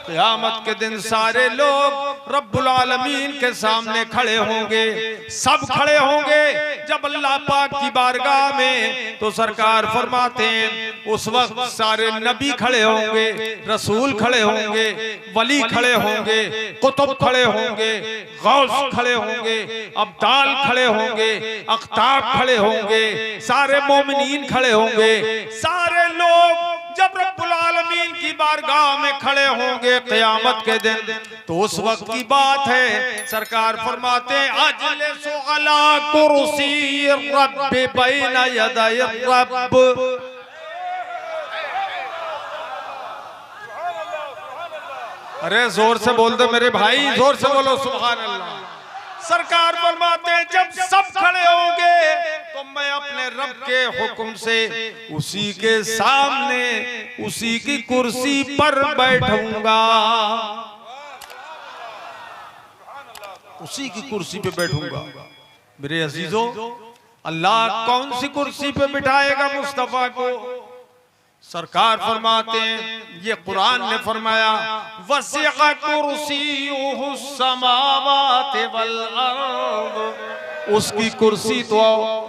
क़यामत के दिन सारे लोग रब्बुल आलमीन के सामने खड़े होंगे, सब खड़े होंगे जब अल्लाह पाक की बारगाह में। तो सरकार फरमाते हैं उस वक्त सारे नबी खड़े होंगे, रसूल खड़े होंगे, वली खड़े होंगे, कुतुब खड़े होंगे, गौस खड़े होंगे, अब्दाल खड़े होंगे, अख्ताब खड़े होंगे, सारे मोमिनीन खड़े होंगे। सारे लोग जब रब्बुल आलमीन की बारगाह में खड़े होंगे क़यामत के दिन, तो उस वक्त की बात है। सरकार फरमाते हैं अजलिसु अला कुर्सी रब्बि बैना यदै रब्ब। अरे जोर से बोल दो मेरे भाई, जोर से बोलो सुभान अल्लाह। सरकार फरमाते हैं जब सब खड़े होंगे तो मैं अपने रब के हुक्म से उसी के सामने उसी की कुर्सी पर बैठूंगा, उसी की कुर्सी पे बैठूंगा। मेरे अजीजों, अल्लाह कौन सी कुर्सी पे बिठाएगा मुस्तफा को? सरकार फरमाते हैं, ये कुरान ने फरमाया वसिअ कुर्सियुहु समावाति वल अर्द। उसकी कुर्सी तो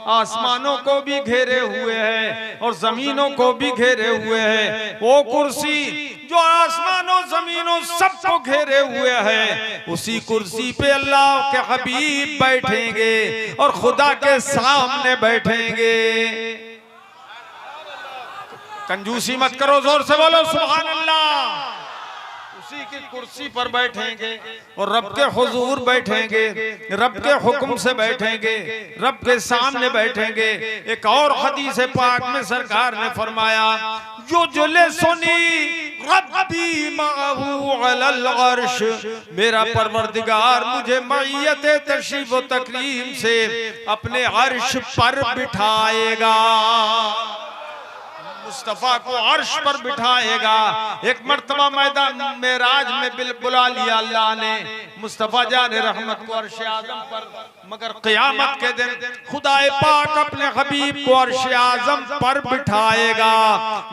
आसमानों को भी घेरे हुए है और जमीनों को भी घेरे हुए है। वो कुर्सी जो आसमानों जमीनों सबको घेरे हुए है, उसी कुर्सी पे अल्लाह के हबीब बैठेंगे और खुदा के सामने बैठेंगे। कंजूसी मत करो, जोर से बोलो सुभान अल्लाह। उसी की कुर्सी पर बैठेंगे और रब के हुजूर बैठेंगे, रब के हुक्म से बैठेंगे, रब के सामने बैठेंगे। एक और हदीस पाक में सरकार ने फरमाया जो जुले सुनी रब्बी माहू अलल अर्श, मेरा परवरदिगार मुझे मईयत तशरीफ व तकरीम से अपने अर्श पर बिठाएगा। मुस्तफा को अर्श पर बिठाएगा। एक मर्तबा मैदान मेराज में बुला लिया अल्लाह ने मुस्तफा जाने रहमत को अर्श आज़म पर, मगर क़यामत के दिन खुदाए पाक अपने हबीब को अर्श आज़म पर बिठाएगा।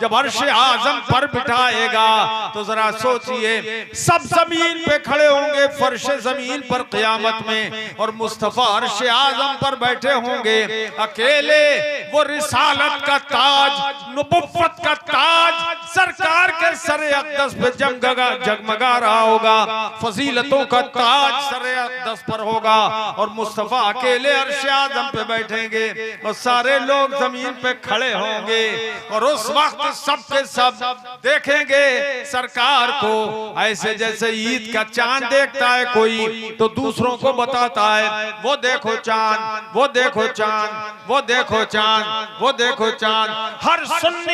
जब अर्श आज़म पर बिठाएगा तो जरा सोचिए, सब जमीन पे खड़े होंगे फर्श जमीन पर क़यामत में, और मुस्तफा अर्श आज़म पर बैठे होंगे अकेले। वो रिसालत का ताज, नुबुव्वत का ताज सरकार के सरे अक़दस पे जगमगा रहा होगा, फजीलतों का ताज सरे अक़दस पर होगा, और मुस्तफा अकेले अर्श आज़म पे बैठेंगे और सारे लोग जमीन पे खड़े होंगे। और उस वक्त सब के सब देखेंगे सरकार को ऐसे जैसे ईद का चांद देखता है कोई तो दूसरों को बताता है वो देखो चांद, वो देखो चांद, वो देखो चांद, वो देखो चांद। हर सुन्नी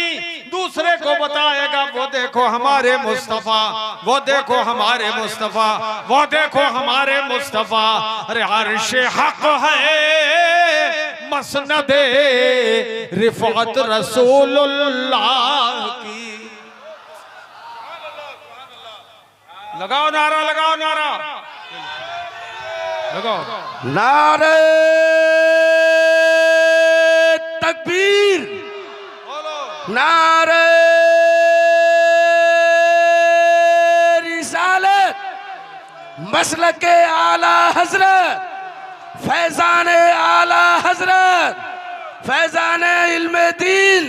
दूसरे को बताएगा वो देखो हमारे मुस्तफा, वो देखो हमारे मुस्तफा, वो देखो हमारे मुस्तफा। अरे अर्श हक है मसनदे रिफ़अत रसूलुल्लाह की। लगाओ नारा, लगाओ नारा, लगाओ नारे तकबीर, नारे रिसालत, मसलके आला हजरत, फैजाने आला हजरत, फैजाने इल्मे दीन,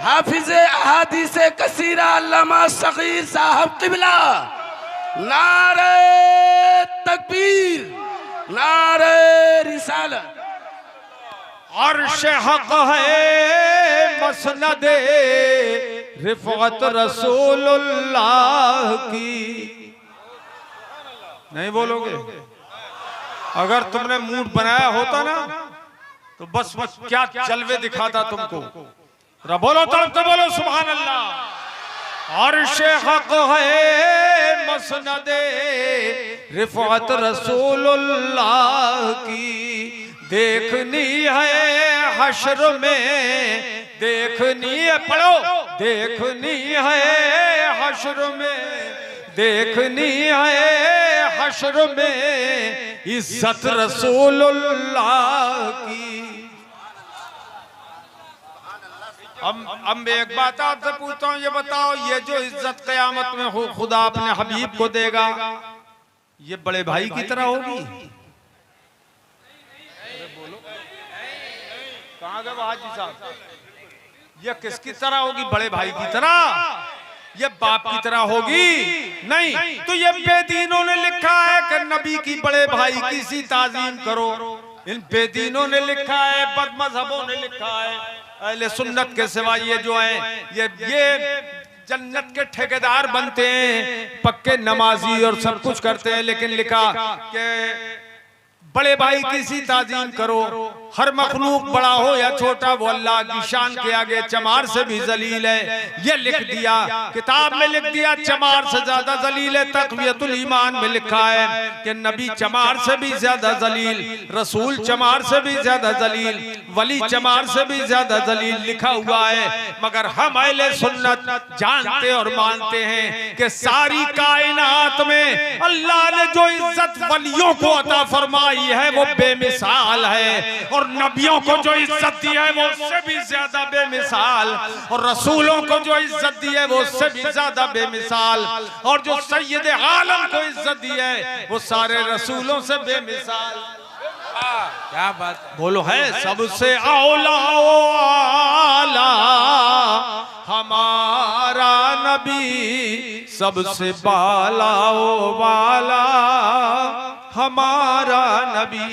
हाफिज़े अहादीसे कसीरा अल्लामा सगीर साहब क़िबला। नारे तकबीर, नारे रिसालत। अर्श हक है मसनदे रिफ़अत रसूलुल्लाह की। नहीं बोलोगे? अगर तुमने मूड बनाया होता ना तो बस क्या जलवे दिखाता तुमको। बोलो तड़पते बोलो सुभान अल्लाह। अर्श हक है मसनदे रिफ़अत रसूलुल्लाह की। देखनी है हश्र में, देखनी है, पढ़ो, देखनी है हश्र में, देखनी है हश्र में इज्जत रसूलुल्लाह की। अब मैं एक बात आपसे पूछता हूँ, ये बताओ, ये जो इज्जत क़यामत में हो खुदा अपने हबीब को देगा, ये बड़े भाई की तरह होगी? कहाँ गए हाजी साहब? ये किसकी तरह होगी? बड़े भाई की तरह? ये बाप की तरह होगी? नहीं। तो ये बेदीनों ने लिखा है कि नबी की बड़े भाई की सी ताजीम करो। इन बेदीनों ने लिखा है, बदमज़हबों ने लिखा है। अहले सुन्नत के सिवा ये जो है ये जन्नत के ठेकेदार बनते हैं, पक्के नमाजी और सब कुछ करते हैं, लेकिन लिखा कि बड़े भाई की सी ताजीम करो। हर मखलूक बड़ा हो या छोटा, वो अल्लाह की शान के आगे चमार से भी जलील है। ये लिख दिया, किताब में लिख दिया, चमार से ज्यादा जलील है। तक़वियतुल ईमान में लिखा है कि नबी चमार से भी ज्यादा जलील, रसूल चमार से भी ज्यादा जलील, वली चमार से भी ज्यादा जलील लिखा हुआ है। मगर हम अहले सुन्नत जानते और मानते हैं कि सारी कायनात में अल्लाह ने जो इज्जत वलियों को अता फरमाई है वो बेमिसाल है, और नबियों को जो इज्जत दी है वो उससे भी ज्यादा बेमिसाल, और रसूलों को जो इज्जत दी है वो उससे भी ज्यादा बेमिसाल, और जो सैयद आलम को इज्जत दी है वो सारे रसूलों से बेमिसाल। क्या बात बोलो, है सबसे औला आला हमारा नबी, सबसे बाला ओ वाला हमारा नबी।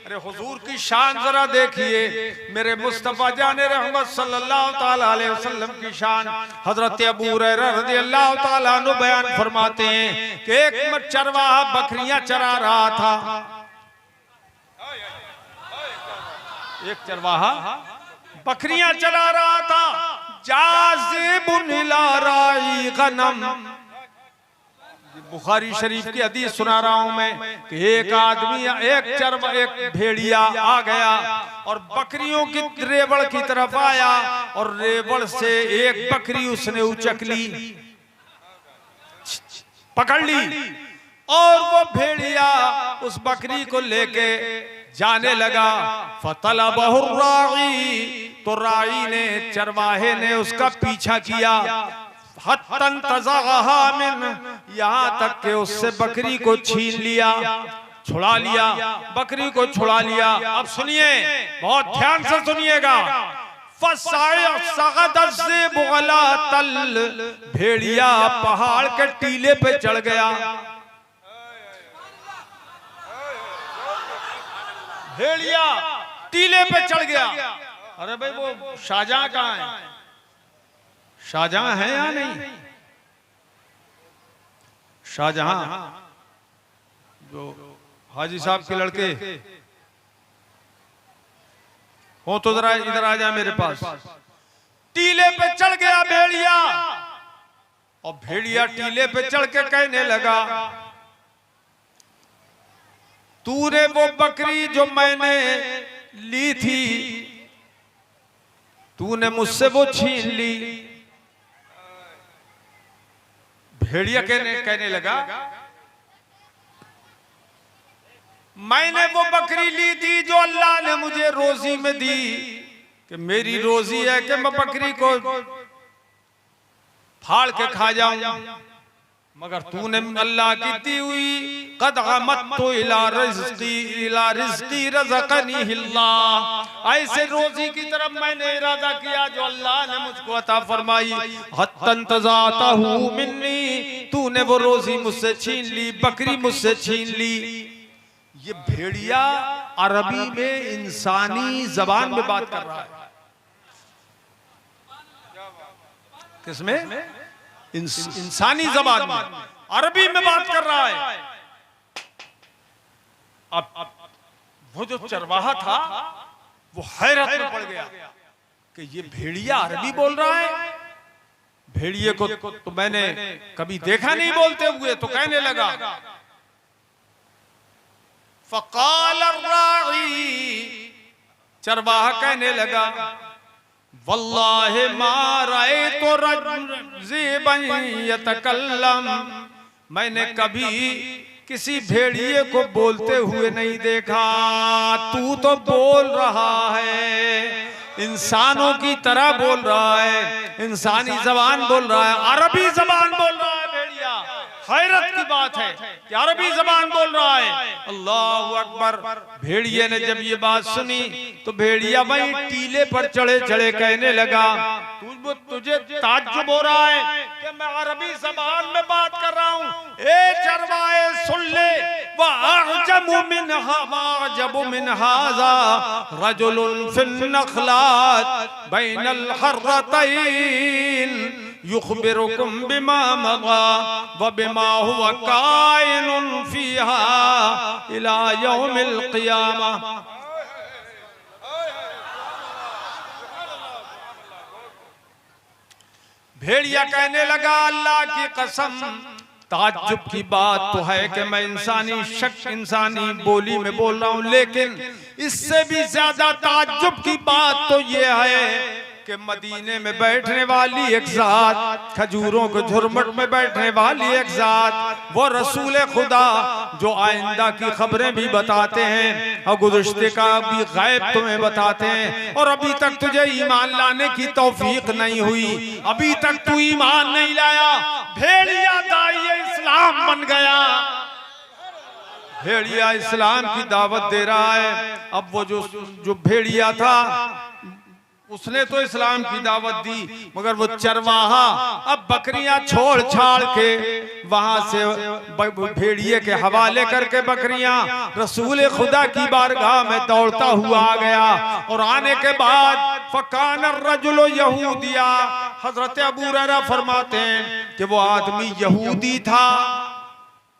अरे हुजूर की शान जरा देखिए, मेरे मुस्तफा जाने रहमत सल्लल्लाहु ताला अलैहि वसल्लम की शान। हजरत अबू हुरैरा रज़ियल्लाहु ताला अन्हु बयान फरमाते हैं कि एक चरवाहा बकरियां चरा रहा था। एक चरवाहा बकरियां चला रहा था। जाज़िबुन इला राई गनम, बुखारी शरीफ की हदीस सुना रहा हूं मैं कि एक आदमी, एक भेड़िया आ गया और बकरियों की रेवड़ की तरफ आया, और रेवड़ से एक बकरी उसने उचक ली, पकड़ ली, और वो भेड़िया उस बकरी को लेके जाने लगा। फतलबहु राई, तो राई ने, चरवाहे ने उसका पीछा किया। हत्तन तज़ग़हा मिन, यहाँ तक के उससे बकरी को छीन लिया, छुड़ा लिया, बकरी को छुड़ा लिया। अब सुनिए, बहुत ध्यान से सुनिएगा। भेड़िया पहाड़ के टीले पे चढ़ गया। भेड़िया टीले पे चढ़ गया। अरे भाई, वो शाहजहां कहाँ है? शाहजहां है या नहीं? शाहजहां जो हाजी साहब के लड़के हो, तो जरा इधर आ जाए मेरे पास। टीले पे चढ़ गया भेड़िया, और भेड़िया टीले पे चढ़ के कहने लगा, तूने वो बकरी जो मैंने ली थी, तूने मुझसे वो छीन ली। भेड़िया कहने लगा, मैंने वो बकरी ली थी जो अल्लाह ने मुझे रोजी में दी, कि मेरी रोजी है कि मैं बकरी को फाड़ के खा जाऊं, मगर तूने अल्लाह की दी हुई कद अमत्तु इला रिज़्क़ी रज़क़नीहिल्लाह, ऐसे रोजी की तरफ मैंने इरादा किया जो अल्लाह ने मुझको अता फरमाई। हत्तन तज़ातहु मिन्नी, तूने वो रोजी मुझसे छीन ली, बकरी मुझसे छीन ली। ये भेड़िया अरबी में इंसानी जबान में बात कर रहा है। किसमें? इंसानी जबान में, अरबी में बात कर रहा है। अब वो जो चरवाहा था वो हैरत में पड़ गया कि ये भेड़िया अरबी बोल रहा है। भेड़िए को तो मैंने कभी देखा नहीं बोलते हुए, तो कहने लगा, फ़क़ाल अर्राई, चरवाहा कहने लगा, वल्लाहि मा रअयतु रज़ीबन यतकल्लम, मैंने कभी किसी भेड़िए को बोलते हुए नहीं देखा, तू तो बोल रहा है। इंसानों की तरह बोल रहा है, इंसानी जबान बोल रहा है, अरबी जबान बोल रहा है भेड़िया। हैरत की बात है कि अरबी जबान बोल रहा है। अल्लाह अकबर। भेड़िए ने जब ये बात सुनी तो भेड़िया वही टीले पर चढ़े चढ़े कहने लगा, तुझे ताज्जुब हो रहा है कि मैं अरबी जबान में बात कर रहा हूँ? ए चरवाए सुन ले, वअअजमु मिनहा वअअजबु मिन हाज़ा रजुलुन फिन नखलात बैनल हर्रतैन युखबिरुकुम बिमा मज़ा व बिमा हुवा काइनुन फीहा इला यौमिल क़ियामा। भेड़िया कहने लगा, अल्लाह की कसम, ताज्जुब की बात तो है कि मैं इंसानी शक्ल इंसानी बोली में बोल रहा हूं, लेकिन इससे भी ज्यादा ताज्जुब की बात तो ये है कि मदीने में बैठने वाली एक जात, खजूरों के झुरमुट में बैठने वाली एक जात, वो रसूल खुदा जो आइंदा की खबरें भी बताते हैं और गुज़श्ते का भी गैब तुम्हें बताते हैं, और अभी तक तुझे ईमान लाने की तौफीक नहीं हुई, अभी तक तू ईमान नहीं लाया। भेड़िया दाई इस्लाम बन गया, भेड़िया इस्लाम की दावत दे रहा है। अब वो जो भेड़िया था उसने तो इस्लाम की दावत दी, मगर वो चरवाहा अब बकरियां छोड़ छाड़ के वहां से भेड़िए के हवाले करके बकरियां रसूल खुदा की बारगाह में दौड़ता हुआ आ गया। और आने के बाद फकान रजुल यहूदिया, हजरत अबू हुरैरा फरमाते हैं कि वो आदमी यहूदी था,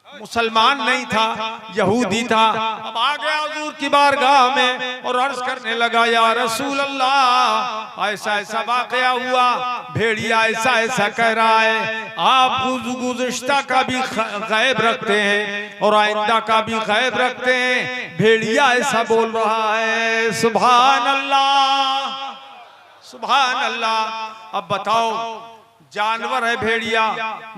मुसलमान नहीं था, यहूदी था। अब आ गया हुजूर की बारगाह में और अर्ज करने लगा, या रसूल अल्लाह, ऐसा ऐसा वाकया हुआ, भेड़िया ऐसा ऐसा कह रहा है, आप गुज़श्ता का भी गैब रखते हैं और आइंदा का भी गैब रखते हैं, भेड़िया ऐसा बोल रहा है। सुभान अल्लाह, सुभान अल्लाह। अब बताओ, जानवर है भेड़िया,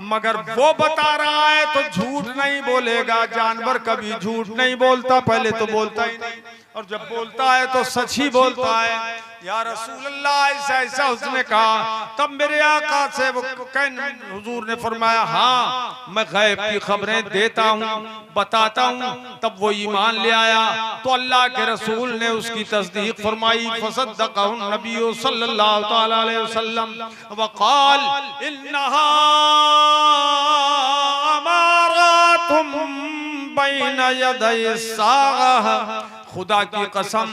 मगर वो बता रहा है तो झूठ नहीं बोलेगा। जानवर कभी झूठ नहीं बोलता, पहले तो बोलता ही नहीं, और जब बोलता है तो सच ही बोलता है। या रसूल अल्लाह, ऐसा ऐसा उसने कहा। तब मेरे आका से वो हुजूर ने फरमाया, हाँ मैं गैब की खबरें देता हूँ, बताता हूँ। तब वो ईमान ले आया तो अल्लाह के रसूल ने उसकी तस्दीक फरमाई। फसद्दक़हु नबी सल्लल्लाहु तआला अलैहि वसल्लम वक़ाल इन्नहा अमारातुम बैन यदै साअह। खुदा की कसम,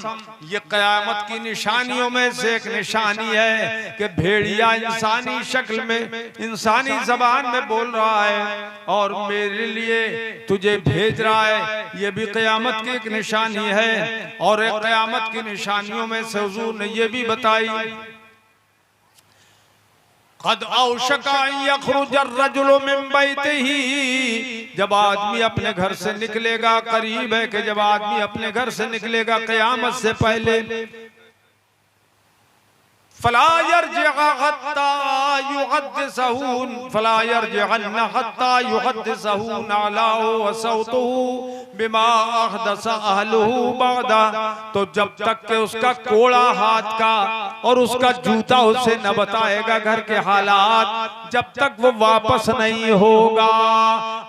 ये कयामत की निशानियों में से एक निशानी है कि भेड़िया इंसानी शक्ल में, इंसानी जबान में बोल रहा है और मेरे लिए तुझे भेज रहा है। ये भी कयामत की एक निशानी है। और एक कयामत की निशानियों में से हुजूर ने ये भी बताई, क़द औशका यख़रुज अर्रजुलु मिन बैतिही, जब आदमी अपने घर से निकलेगा, करीब है कि जब आदमी अपने घर से निकलेगा कयामत से पहले, फला यरजिअ हत्ता युहद्दिसहू, फला यरजिअन्न हत्ता युहद्दिसहू नालाहु व सौतुहु बिमा अहदस अहलुहु बादा। तो जब तक के उसका कोड़ा हाथ का और उसका जूता उसे न बताएगा घर के हालात, जब तक वो वापस नहीं होगा।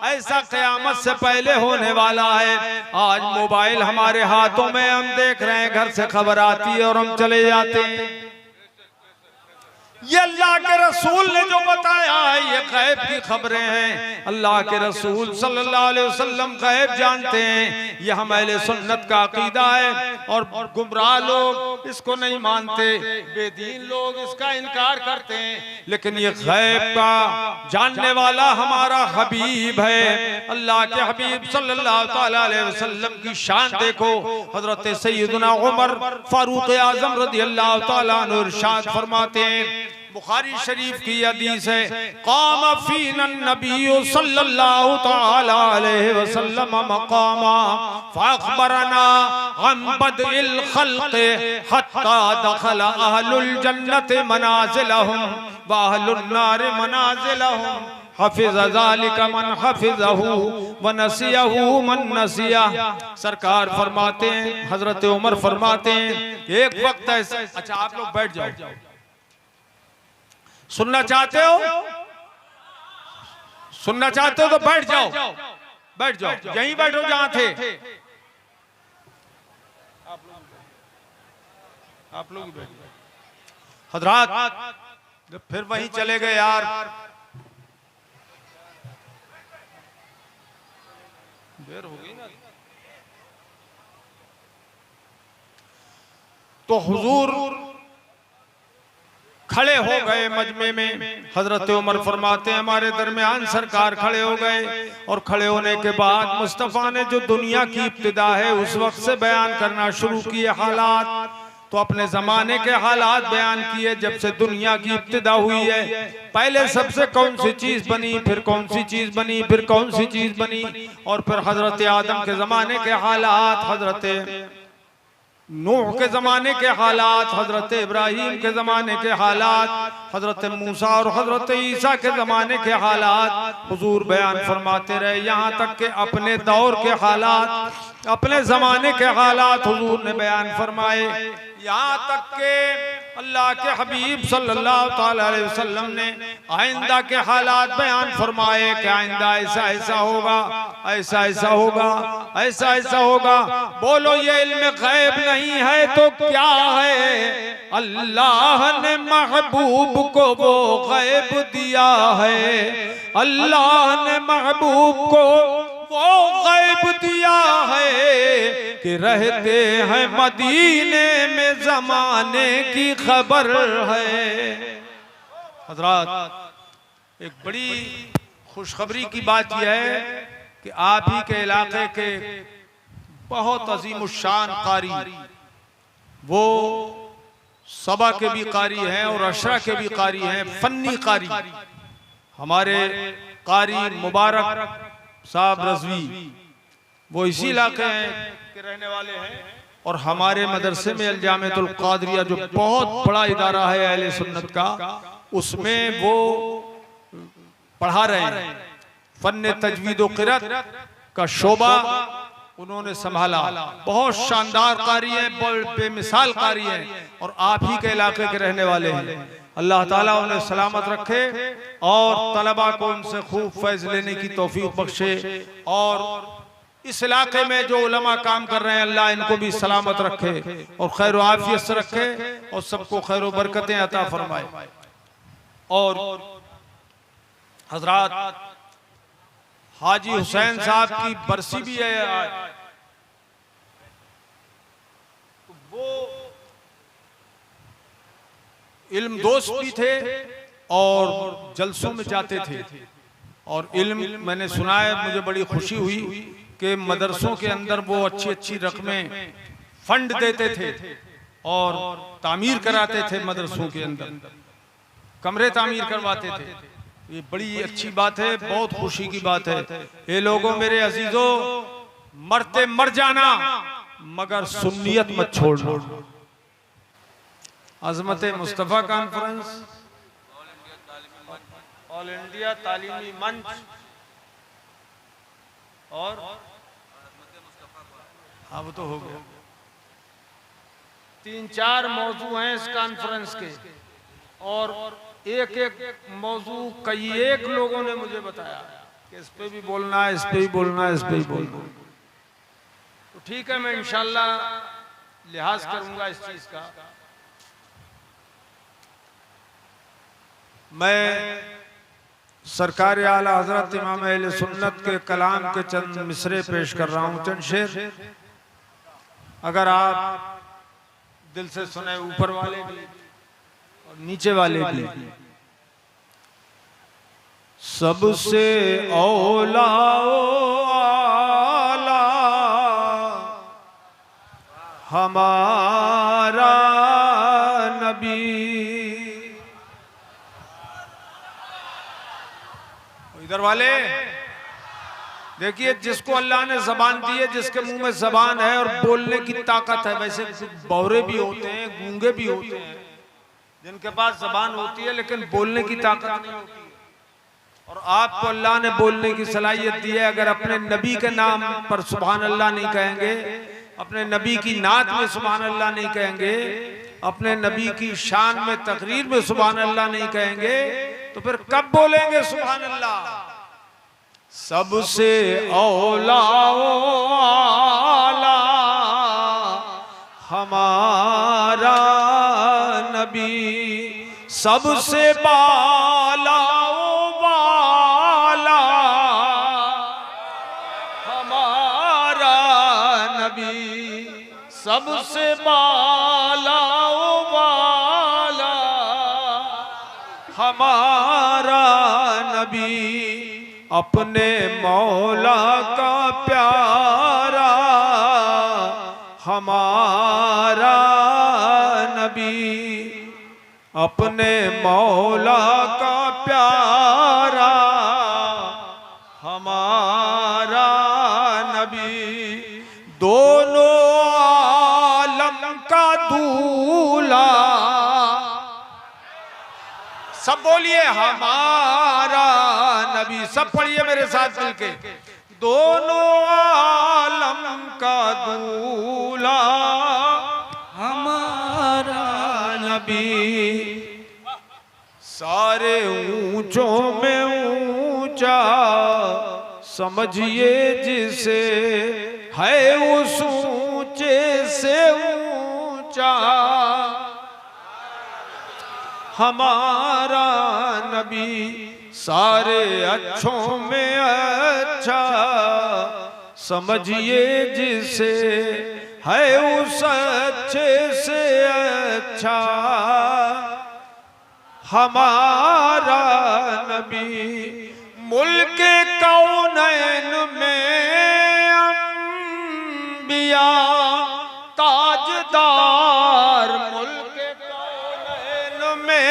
ऐसा क़यामत से पहले होने वाला है। आज मोबाइल हमारे हाथों में, हम देख रहे हैं, घर से खबर आती है और हम चले जाते हैं। ये अल्लाह के रसूल ने जो बताया है, ये गैब की खबरें हैं। अल्लाह के रसूल सल्लल्लाहु अलैहि वसल्लम गैब जानते हैं। ये हम अहले सुन्नत का अकीदा है। और गुमराह लोग इसको नहीं मानते, बेदीन लोग इसका इनकार करते हैं, लेकिन ये गैब का जानने वाला हमारा हबीब है। अल्लाह के हबीब सल्लल्लाहु तआला अलैहि वसल्लम की शान देखो। हजरत सैयदना उमर फारूक आजम रज़ियल्लाहु तआला अन्हु इरशाद फरमाते हैं, बुखारी शरीफ की हदीस है, क़ाम फ़ीना नबी सल्लल्लाहु तआला अलैहि वसल्लम मक़ामा फ़अख़बरना अन बदइल ख़ल्क़ हत्ता दख़ल अहलुल जन्नति मनाज़िलहुम व अहलुन नार मनाज़िलहुम हफिज़ ज़ालिका मन हफिज़हू व नसियहू मन नसिया। सरकार फरमाते हैं, हजरत उमर फरमाते हैं, एक वक्त ऐसा, अच्छा आप लोग बैठ जाओ, सुनना चाहते हो, सुनना चाहते हो तो बैठ जाओ, बैठ जाओ, यहीं बैठो जहां थे। आप लोग बैठ जाओ। हजरात फिर वहीं चले गए यार, देर हो गई ना। तो हुजूर खड़े हो गए मजमे में। हजरत उमर फरमाते हैं हमारे दरमियान सरकार खड़े हो गए, और खड़े होने के बाद मुस्तफ़ा ने जो दुनिया की इब्तिदा है उस वक्त से बयान करना शुरू किए हालात। तो अपने जमाने के हालात बयान किए, जब से दुनिया की इब्तिदा हुई है, पहले सबसे कौन सी चीज बनी, फिर कौन सी चीज बनी, फिर कौन सी चीज बनी, और फिर हजरत आदम के जमाने के हालात, हजरत नूह के जमाने के हालात, हजरत इब्राहिम के जमाने के हालात, हजरत मूसा और हजरत ईसा के जमाने के हालात हुजूर बयान फरमाते रहे। यहाँ तक कि अपने दौर के हालात, अपने जमाने के हालात हुजूर ने बयान फरमाए। यहाँ तक के अल्लाह के हबीब सल्लल्लाहु अलैहि वसल्लम ने आइंदा के हालात बयान फरमाए कि आइंदा ऐसा ऐसा होगा, ऐसा ऐसा होगा, ऐसा ऐसा होगा। बोलो ये इल्म गैब नहीं है तो क्या है? अल्लाह ने महबूब को वो गैब दिया है, अल्लाह ने महबूब को वो गैब दिया है कि रहते हैं मदीने में जमाने की खबर है। हजरात एक बड़ी खुशखबरी की बात यह है कि आप ही के इलाके के बहुत अजीमुशान कारी, वो सबा के भी कारी हैं और अशरा के भी कारी हैं, फन्नी कारी, हमारे कारी मुबारक साहब रज़वी, वो इसी इलाके के रहने वाले हैं। और हमारे मदरसे में अल-जामिअतुल क़ादरिया जो बहुत बड़ा इदारा है अहले सुन्नत का, उसमें वो पढ़ा रहे हैं। फन्ने तजवीद व क़िरात का शोबा उन्होंने संभाला। बहुत शानदार कारी है, बेमिसाल कारी है, और आप ही के इलाके के रहने वाले हैं। अल्लाह ताला उन्हें सलामत रखे और तलबा को उनसे खूब फैज़ लेने की तौफीक बख्शे, और इस इलाके में जो उलमा काम कर रहे हैं अल्लाह इनको भी सलामत रखे और खैर आफियत से रखे और सबको खैर बरकतें अता फरमाए। और हजरात हाजी हुसैन साहब की बरसी भी है आज, वो इल्म दोस्त भी थे और जलसों में जाते थे, और इल्म मैंने सुना है, मुझे बड़ी खुशी हुई कि मदरसों के अंदर वो अच्छी अच्छी रकमें फंड देते थे और तामीर कराते थे, मदरसों के अंदर कमरे तामीर करवाते थे। ये बड़ी अच्छी बात है, बहुत खुशी की बात है। ये लोगों मेरे अजीजों, मरते मर जाना मगर सुन्नियत मत छोड़ना। अजमत मुस्तफ़ा कॉन्फ्रेंस, ऑल इंडिया तालीमी मंच और हाँ वो तो हो गया। 3-4 मौजू हैं इस कॉन्फ्रेंस के, और एक एक मौजू कई एक लोगों ने मुझे बताया कि इस पे भी बोलना है, इस पे भी बोलना है, इस पे भी बोलना है। तो ठीक है, मैं इंशाल्लाह लिहाज करूंगा इस चीज का। मैं सरकार आला हजरत इमाम अहले सुन्नत के कलाम के चंद मिसरे पेश कर रहा हूँ, चंद शेर। अगर आप दिल से सुने, ऊपर वाले भी और नीचे वाले भी। सबसे औला आला हमारा नबी। इधर वाले देखिए, जिसको अल्लाह ने जबान दी है, जिसके मुंह में जबान है और बोलने की ताकत है, वैसे बौरे भी होते हैं, गूंगे भी होते हैं जिनके पास जबान होती है लेकिन बोलने की ताकत नहीं होती। और आपको अल्लाह ने बोलने की सलाहियत दी है। अगर अपने नबी के नाम पर सुभान अल्लाह नहीं कहेंगे, अपने नबी की नात में सुभान अल्लाह नहीं कहेंगे, अपने नबी की शान में तकरीर में सुभान अल्लाह नहीं कहेंगे, तो फिर कब बोलेंगे सुभान अल्लाह? सबसे औला आला हमारा नबी, सबसे बाला वाला हमारा नबी, सबसे बाला वाला हमारा नबी, अपने मौला का प्यारा हमारा नबी, अपने मौला का प्यारा हमारा नबी, दोनों आलम का दूल्हा। सब बोलिए हमारा नबी, सब पढ़िए मेरे साथ मिलके। दोनों आलम का दूल्हा हमारा नबी, सारे ऊंचों में ऊंचा समझिए जिसे, है उस ऊंचे से ऊंचा हमारा नबी, सारे अच्छों में अच्छा समझिए जिसे, है उस अच्छे से अच्छा हमारा नबी। मुल्क कौनैन में अंबिया ताजदार, मुल्क कौनैन में,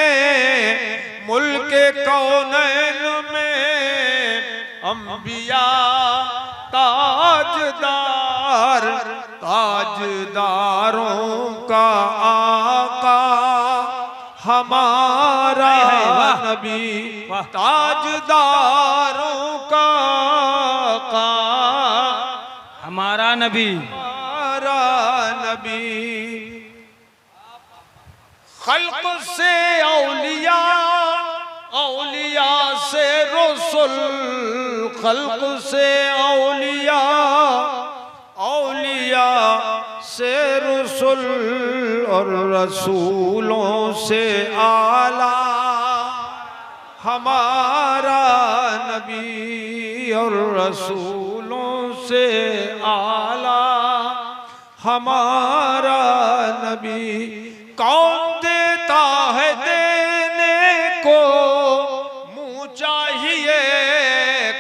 मुल्क कौनैन में अंबिया ताजदार, ताजदारों का आका हमारा नबी, ताजदारों का आका हमारा नबी, हमारा नबी। खल्क से औलिया, औलिया से रसूल, खल्क से औलिया, औलिया से रसूल, और रसूलों से आला हमारा नबी, और रसूलों से आला हमारा नबी। कौन देता है देने को मुँह चाहिए,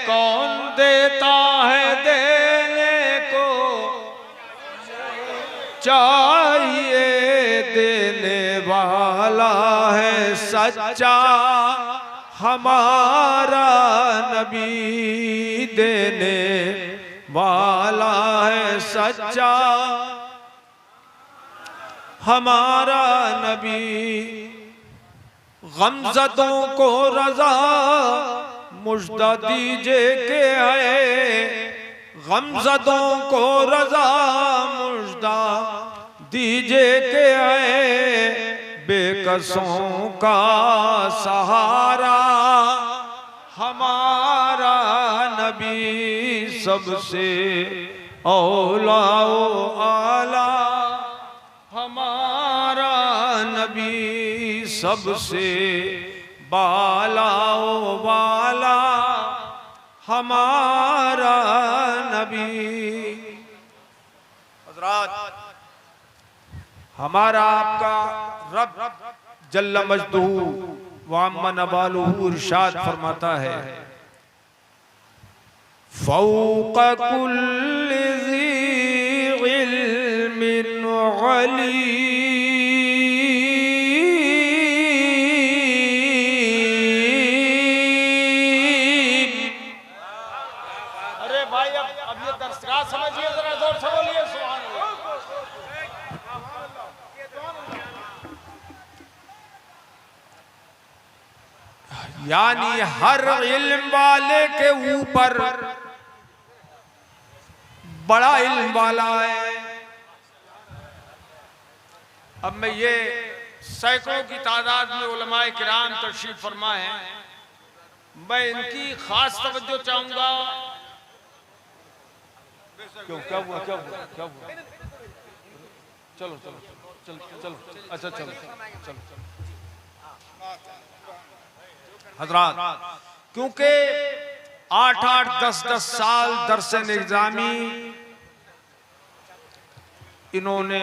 कौन देता है देने को चाहिए, देने वाला है सच्चा हमारा नबी, देने वाला है सच्चा हमारा नबी। गमज़दों को रज़ा मुझदा दीजिए के आए, गमज़दों को रज़ा मुझदा दीजिए के आए, बेकसों का सहारा हमारा नबी, सबसे औला आला हमारा नबी, सबसे बाला वाला हमारा नबी। हज़रात, हमारा आपका रब जल्ल मजदूहू व अम्मा नवालुहू इरशाद फरमाता है, फौक़ कुल्लि ज़ी इल्मिन अलीम। अरे भाई, अब ये दर्शगाह समझिए, जरा जोर से बोलिए सुभान अल्लाह। यानी हर इल्म वाले के ऊपर बड़ा इल्म वाला है। अब मैं ये सैकड़ों की तादाद में उलमाए किराम तशरीफ फरमा है, मैं इनकी खास तवज्जो चाहूंगा। क्यों, क्या हुआ, क्या हुआ, क्या हुआ? चलो चलो चलो चलो, अच्छा चलो चलो हजरात, क्योंकि 8-8 10-10 साल दर्स निज़ामी इन्होंने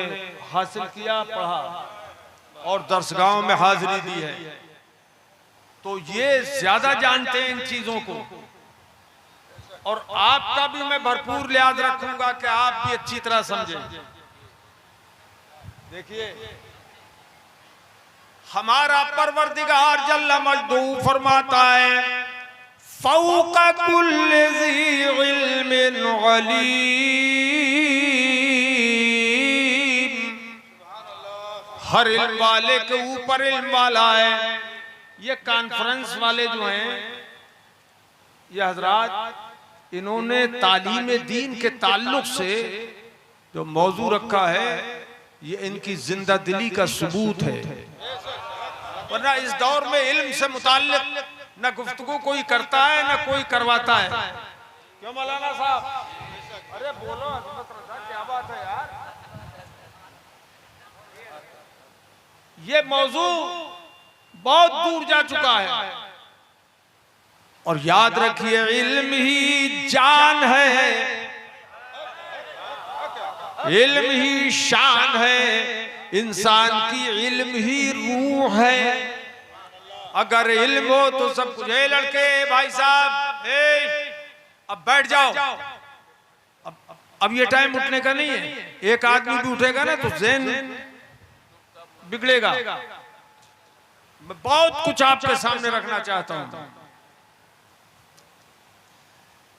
हासिल किया, पढ़ा और दर्सगाहों में हाजिरी दी है, तो ये ज्यादा जानते हैं इन चीजों को। और आपका भी मैं भरपूर लिहाज रखूंगा कि आप भी अच्छी तरह समझें। देखिए, हमारा परवरदिगार जल्ल मजदू फरमाता है, फौका कुल्लि ज़ी इल्मिन अलीम, हर इल्म वाले के ऊपर इल्म वाला है। ये कॉन्फ्रेंस वाले जो हैं, ये हजरात, इन्होंने तालीम दीन के ताल्लुक से जो मौजू रखा है, ये इनकी जिंदा दिली का सबूत है। वरना इस दौर में इल्म से मुताल्लिक न गुफ्तगू कोई करता है न कोई करवाता है। क्यों मौलाना साहब? अरे बोलो, क्या बात है यार। ये मौजू बहुत दूर जा चुका है। और याद रखिए, इल्म ही जान है, इल्म ही शान है, इंसान की इल्म ही रूह है। अगर इल्म हो तो सब कुछ है। लड़के भाई साहब, अब बैठ जाओ। अब ये टाइम उठने का नहीं है। एक आदमी भी उठेगा ना तो ज़हन बिगड़ेगा। मैं बहुत कुछ आपके सामने रखना चाहता हूं।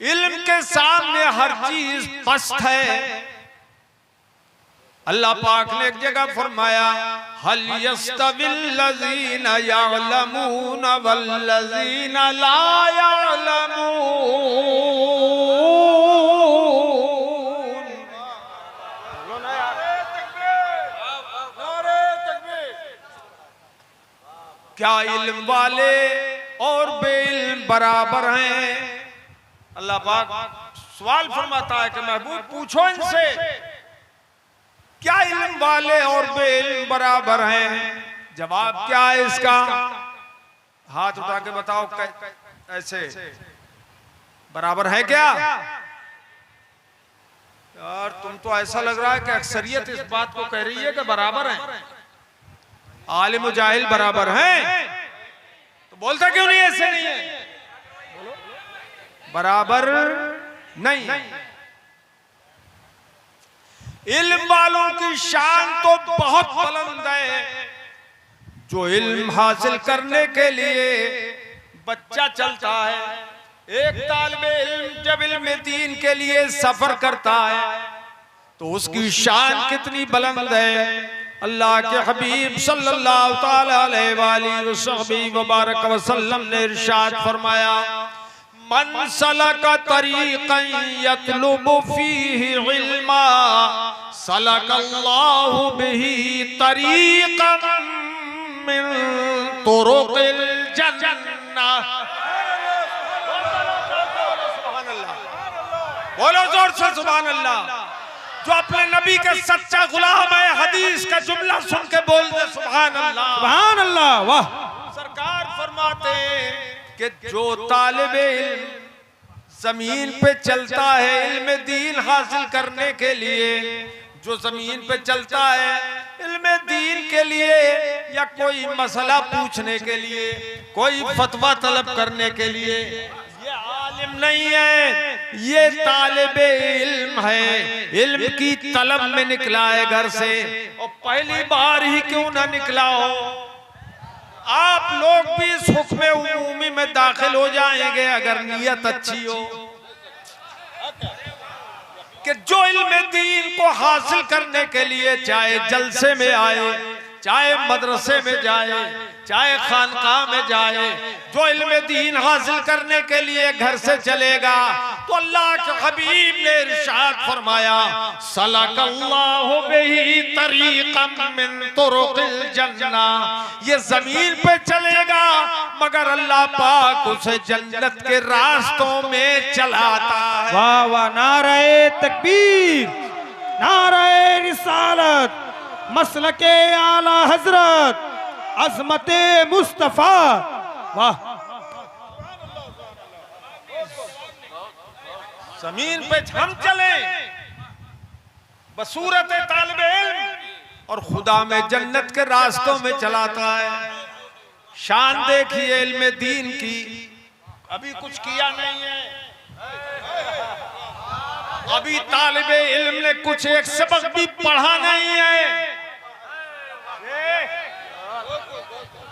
इल्म के सामने हर चीज पस्त है। अल्लाह पाक ने एक जगह फरमाया, हल यस्तविल लज़ीना यअलमून वल लज़ीना ला यअलमून। क्या इल्म वाले और बेइल्म बराबर हैं? अल्लाह पाक सवाल फरमाता है कि महबूब पूछो इनसे, क्या इल्म वाले और बेइल्म बराबर हैं? जवाब क्या है इसका? हाथ उठा के बताओ, ऐसे बराबर है क्या? यार तुम तो ऐसा लग रहा है कि अक्सरियत इस बात को कह रही है कि बराबर हैं। आलिम और जाहिल बराबर हैं, तो बोलता क्यों नहीं ऐसे नहीं है? बराबर नहीं। इल्म वालों की शान तो बहुत बुलंद है। जो इल्म हासिल करने के लिए बच्चा चलता है, एक तालिब इल्म जब इल्म दीन के लिए सफर करता है तो उसकी शान कितनी बुलंद है। अल्लाह के हबीब सल्लल्लाहु ताला अलैहि वसल्लम ने इरशाद फरमाया, मन सलका तरीक़न यतलुबु फीही इल्मा सलकल्लाहु बिही तरीक़न मिन तुरुक़िल जन्नह। बोलो जोर से सुभान अल्लाह। जो अपने नबी के सच्चा गुलाम है, हदीस का जुमला सुन के बोल दे सुभान अल्लाह, सुभान अल्लाह। वाह। सरकार फरमाते हैं कि जो तालिब इल्म जमीन पे चलता है इल्म दीन हासिल करने के लिए, जो जमीन पे चलता है इल्म दीन के लिए या कोई मसला पूछने के लिए, कोई फतवा तलब करने के लिए, ये आलिम नहीं है, ये तालिब इल्म है। इल्म की तलब में निकला है घर से, और पहली बार ही क्यों ना निकला हो। आप लोग भी इस हुक्म उमूमी में दाखिल हो जाएंगे अगर नियत अच्छी हो कि जो इल्म दीन को हासिल करने के लिए चाहे जलसे में आए, चाहे मदरसे में जाए, चाहे खानकाह में जाए, जो इल्म दीन हासिल करने के लिए घर से चलेगा तो अल्लाह के हबीब ने इरशाद फरमाया, सलकल्लाहु बिही तरीक़न मिन तुरुक़िल जन्ना, ये जमीन पे चलेगा मगर अल्लाह पाक उसे जन्नत के रास्तों में चलाता है। वाह वाह, नारे तकबीर, नारे रिसालत, मसलके आला हजरत, अज़मते मुस्तफा। वाह, जमीन पे हम चले बसूरत तालिबे इल्म और खुदा में जन्नत के रास्तों में चलाता है। शान देखिए इल्म दीन की, अभी कुछ किया नहीं है, अभी तालिबे इल्म ने कुछ एक सबक भी पढ़ा नहीं है,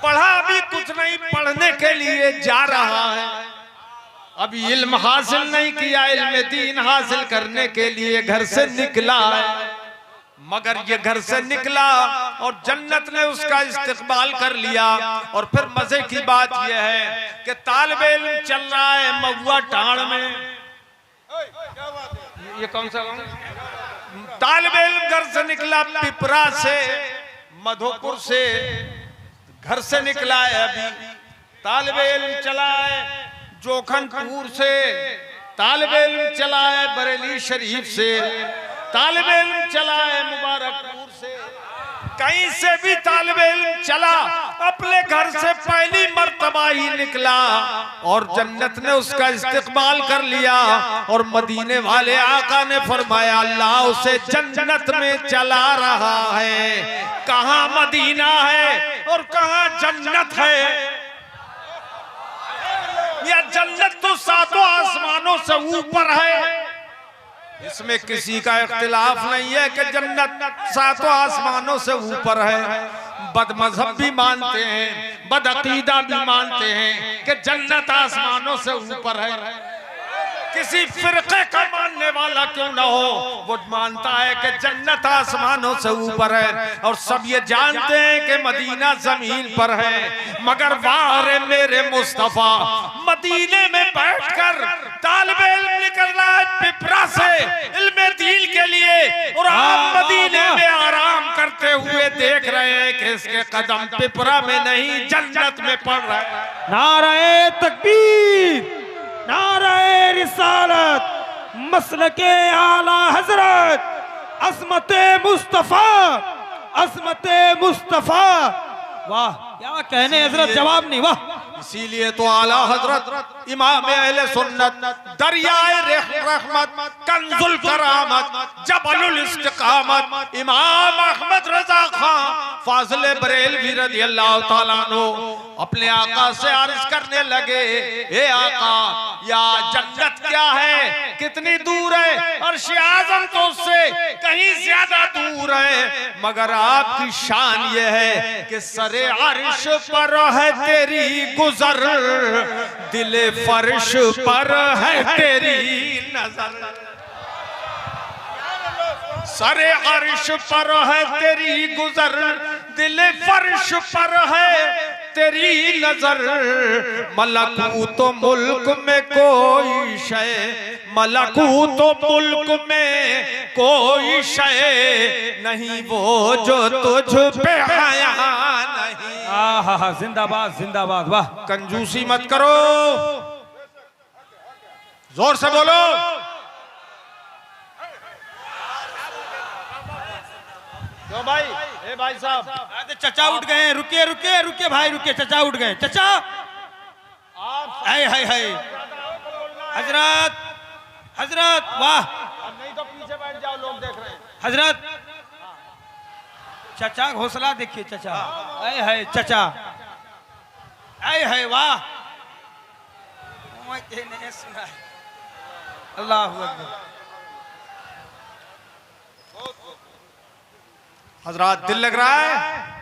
पढ़ा भी कुछ नहीं, पढ़ने के लिए जा रहा है, अभी इल्म हासिल नहीं किया, इल्म दीन हासिल करने के लिए घर से निकला है। मगर ये घर से निकला और जन्नत ने उसका इस्तकबाल कर लिया। और फिर मजे की बात यह है कि तालिबे इल्म चल रहा है महुआ टाड़ में, ये कौन सा तालिबे इल्म घर से निकला पिपरा से, मधोपुर से घर से निकला है, अभी तालिबे इल्म चला है जोखनपुर से, तालिबे इल्म चला है बरेली शरीफ से, तालिबे इल्म चला है मुबारकपुर से, कहीं से भी तालिबे इल्म चला, अपने घर से पहली मर्तबा ही निकला और जन्नत ने उसका इस्तकबाल कर लिया। और मदीने वाले आका ने फरमाया, अल्लाह उसे जन्नत में चला रहा है। कहाँ मदीना है और कहाँ जन्नत है? या जन्नत तो सातों आसमानों से ऊपर है, इसमें किसी का इख्तिलाफ नहीं है कि जन्नत सातों आसमानों से ऊपर है। बदमज़हब भी मानते हैं, बदअकीदा भी मानते हैं कि जन्नत आसमानों से ऊपर है। किसी फिरके का मानने वाला क्यों ना हो, वो मानता है कि जन्नत आसमानों से ऊपर है। और सब ये जानते हैं कि मदीना जमीन पर है। मगर वाह रे मेरे मुस्तफा, मदीने में बैठकर तालिबे इल्म निकल रहा है पिपरा से इल्म दीन के लिए, और आप मदीने में आराम करते हुए देख रहे हैं कि इसके कदम पिपरा में नहीं जन्नत में पड़ रहे हैं। नारे तकबीर, नारे रिसालत, मसलके आला हजरत, अज़मते मुस्तफा, अज़मते मुस्तफा। वाह, क्या कहने हजरत, जवाब नहीं। वाह, इसीलिए तो आला हजरत इमाम अहले सुन्नत, दरियाए रहमत, कंजुल करामत, जबलुल इस्तिकामत, इमाम अहमद रजा खान फाज़िले बरेलवी रज़ी अल्लाह ताला अन्हु अपने आका से अर्ज करने लगे, ए आका, या जन्नत क्या है, कितनी दूर है? अर्श आज़म तो उससे कहीं ज्यादा दूर है, मगर आपकी शान ये है कि सरे अर्श पर है तेरी गुजर, दिले फर्श पर है तेरी नजर। सरे अर्श पर है तेरी गुजर, दिले फर्श पर है तेरी नजर। मलकूत मुल्क में कोई शय, मलकूत मुल्क में कोई शय नहीं वो जो तुझ पे हया नहीं। आहा, जिंदाबाद जिंदाबाद। वाह, कंजूसी मत करो, जोर से बोलो। क्यों भाई? ए भाई साहब, चचा उठ गए, रुकिए रुकिए रुकिए भाई, रुकिए, चचा उठ गए। चचा, हाय हाय हाय, हजरत हजरत, वाह, नहीं तो पीछे बैठ जाओ, लोग देख रहे हैं। हजरत, चचा हौसला देखिए, चचा, हाय हाय, चचा, हाय हाय, वाह, अल्लाह अकबर। हजरात, दिल लग रहा है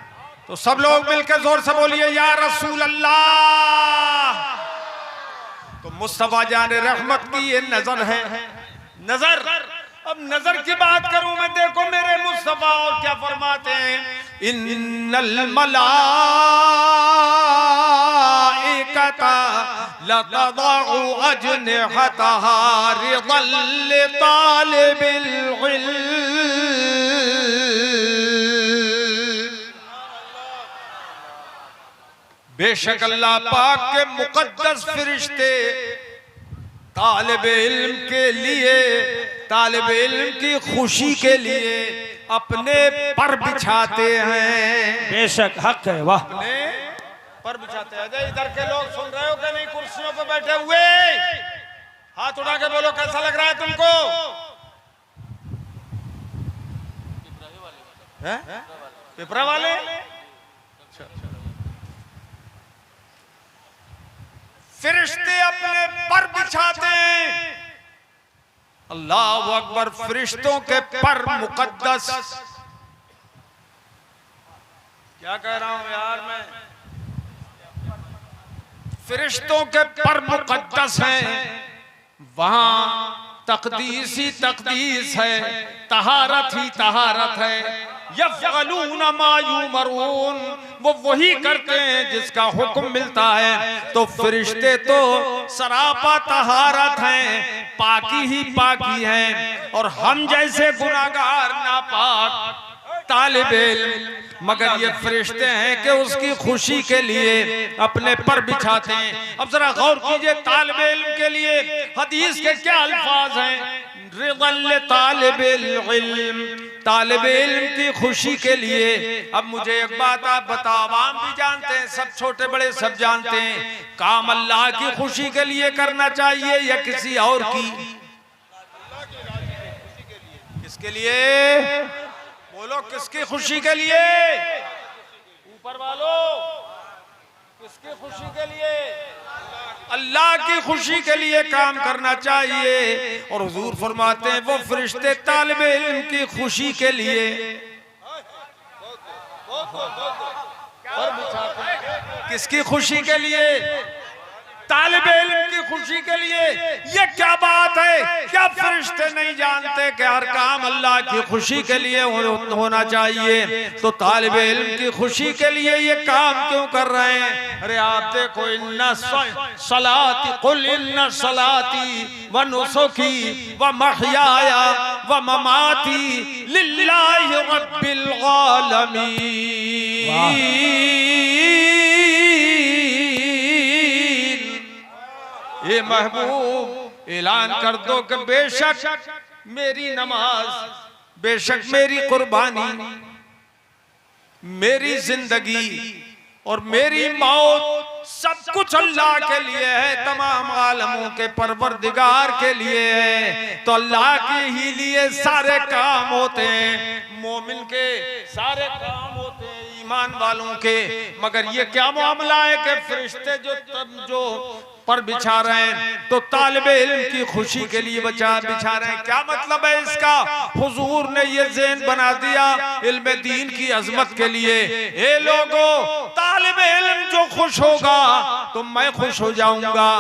तो सब लोग मिलकर जोर से बोलिए, या रसूल अल्लाह। तो मुस्तफा जाने रहमत की ये नजर है, नजर। अब नजर की बात करूं मैं, देखो मेरे मुस्तफा और क्या फरमाते हैं, इन्नल मलाइकता लतदउ अजनिहतहा रिदल लितालिबिल इल्म। बेशक अल्लाह पाक के मुकद्दस फरिश्ते तालिब इल्म के लिए, तालिब इल्म की खुशी के लिए अपने पर बिछाते हैं। बेशक हक है, वाह। अपने पर बिछाते हैं। अजय इधर के लोग सुन रहे हो कि नहीं? कुर्सियों पे बैठे हुए हाथ उठा के बोलो कैसा लग रहा है तुमको? पिपरा वाले फरिश्ते अपने पर बिछाते हैं। अल्लाह अकबर। फरिश्तों के पर मुकद्दस। क्या कह रहा हूं यार मैं? फरिश्तों के पर मुकद्दस हैं। वहां तकदीस ही तकदीस है, तहारत ही तहारत है। यफ़अलून मा युमरून, वो वही करते हैं जिसका हुक्म मिलता है। तो फरिश्ते तो सरापा तहारत हैं, पाकी ही पाकी हैं। और हम जैसे गुनाहगार नापाक तालिब इल्म, मगर ये फरिश्ते हैं कि उसकी खुशी के लिए अपने पर बिछाते हैं। अब जरा गौर कीजिए तालिब इल्म के लिए हदीस के क्या अल्फाज हैं। रिदल तालिबिल इल्म, तालिब इल्म की खुशी के लिए। अब मुझे एक बात आप बताओ, आवाम भी जानते हैं, सब छोटे बड़े सब जानते हैं, काम अल्लाह की खुशी के लिए करना चाहिए या किसी और की? किसके लिए? बोलो किसकी खुशी के लिए? ऊपर वालों, किसकी खुशी के लिए? अल्लाह की खुशी के लिए काम करना चाहिए। और हुजूर फरमाते हैं वो फरिश्ते तालिब इल्म की खुशी के लिए किसकी खुशी के लिए? तालिब इल्म की खुशी के लिए। ये क्या बात है? क्या फरिश्ते नहीं जानते कि हर काम अल्लाह की खुशी के लिए होना चाहिए? तो तालिब इल्म की खुशी के लिए ये काम क्यों कर रहे हैं? अरे आप देखो, इन्ना सलाती कुल इन्ना सलाती व नुसुकी व महयाया व ममाती लिल्लाहि रब्बिल आलमीन। ये महबूब ऐलान कर दो कि बेशक मेरी नमाज, बेशक मेरी कुर्बानी, मेरी जिंदगी और मेरी मौत सब कुछ अल्लाह के लिए है, तमाम आलमों के परवरदिगार के लिए है। तो अल्लाह के ही लिए सारे काम होते हैं, मोमिन के सारे काम होते हैं, ईमान वालों के। मगर ये क्या मामला है कि फरिश्ते जो पर बिछा रहे हैं तो तालिब इल्म की खुशी के लिए बिछा रहे हैं। क्या मतलब है इसका? हुजूर ने ये ज़हन बना दिया इल्म दीन की अजमत के लिए। ए लोगों, तालिब इल्म जो खुश होगा तो मैं खुश हो जाऊंगा।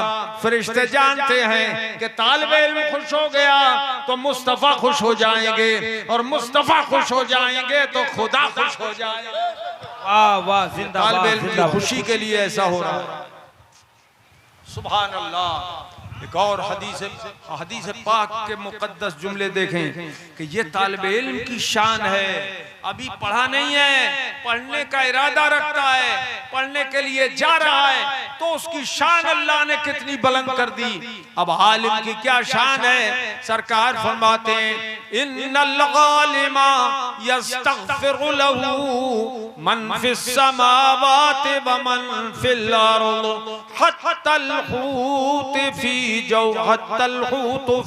फरिश्ते जानते हैं कि तालिब इल्म खुश हो गया तो मुस्तफा खुश हो जाएंगे, और मुस्तफा खुश हो जाएंगे तो खुदा खुश हो जाएगा। वाह वाह, जिंदाबाद। तालिब इल्म की खुशी के लिए ऐसा हो रहा है। सुभान अल्लाह। एक और हदीस पाक के मुकद्दस जुमले देखें कि ये तालिब इल्म की शान है। अभी पढ़ा नहीं है, पढ़ने का इरादा रखता है, पढ़ने के लिए जा रहा है, तो उसकी शान अल्लाह ने कितनी बुलंद कर दी। अब आलिम की क्या शान है? सरकार फरमाते हैं इन्नल गालिमा यस्तगफिरु लहू मन फिस समावाति व मन फिल अर्द हत्तल हूत